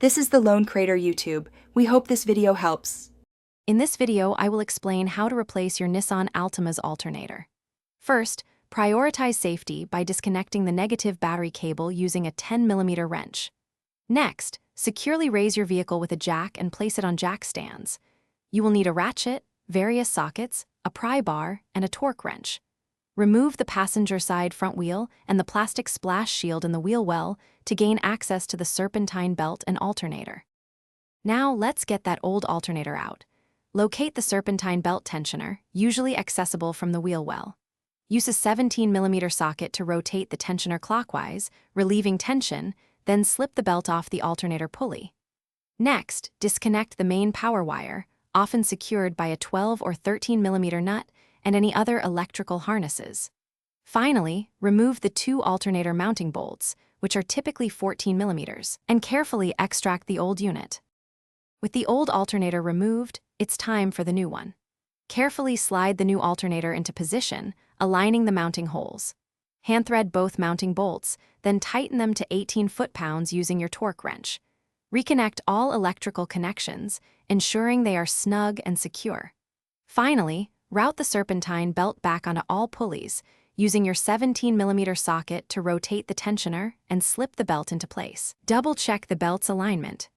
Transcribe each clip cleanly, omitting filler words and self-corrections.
This is the Lone Crater YouTube. We hope this video helps. In this video, I will explain how to replace your Nissan Altima's alternator. First, prioritize safety by disconnecting the negative battery cable using a 10mm wrench. Next, securely raise your vehicle with a jack and place it on jack stands. You will need a ratchet, various sockets, a pry bar, and a torque wrench. Remove the passenger side front wheel and the plastic splash shield in the wheel well to gain access to the serpentine belt and alternator. Now let's get that old alternator out. Locate the serpentine belt tensioner, usually accessible from the wheel well. Use a 17mm socket to rotate the tensioner clockwise, relieving tension, then slip the belt off the alternator pulley. Next, disconnect the main power wire, often secured by a 12 or 13mm nut, and any other electrical harnesses. Finally, remove the two alternator mounting bolts, which are typically 14mm, and carefully extract the old unit. With the old alternator removed, it's time for the new one. Carefully slide the new alternator into position, aligning the mounting holes. Hand thread both mounting bolts, then tighten them to 18 foot-pounds using your torque wrench. Reconnect all electrical connections, ensuring they are snug and secure. Finally, route the serpentine belt back onto all pulleys, using your 17mm socket to rotate the tensioner and slip the belt into place. Double-check the belt's alignment.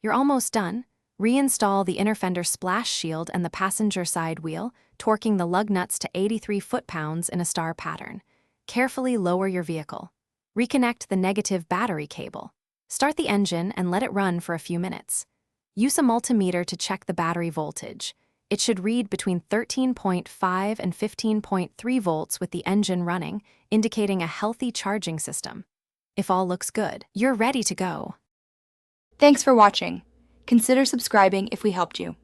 You're almost done. Reinstall the inner fender splash shield and the passenger side wheel, torquing the lug nuts to 83 foot-pounds in a star pattern. Carefully lower your vehicle. Reconnect the negative battery cable. Start the engine and let it run for a few minutes. Use a multimeter to check the battery voltage. It should read between 13.5 and 15.3 volts with the engine running, indicating a healthy charging system. If all looks good, you're ready to go. Thanks for watching. Consider subscribing if we helped you.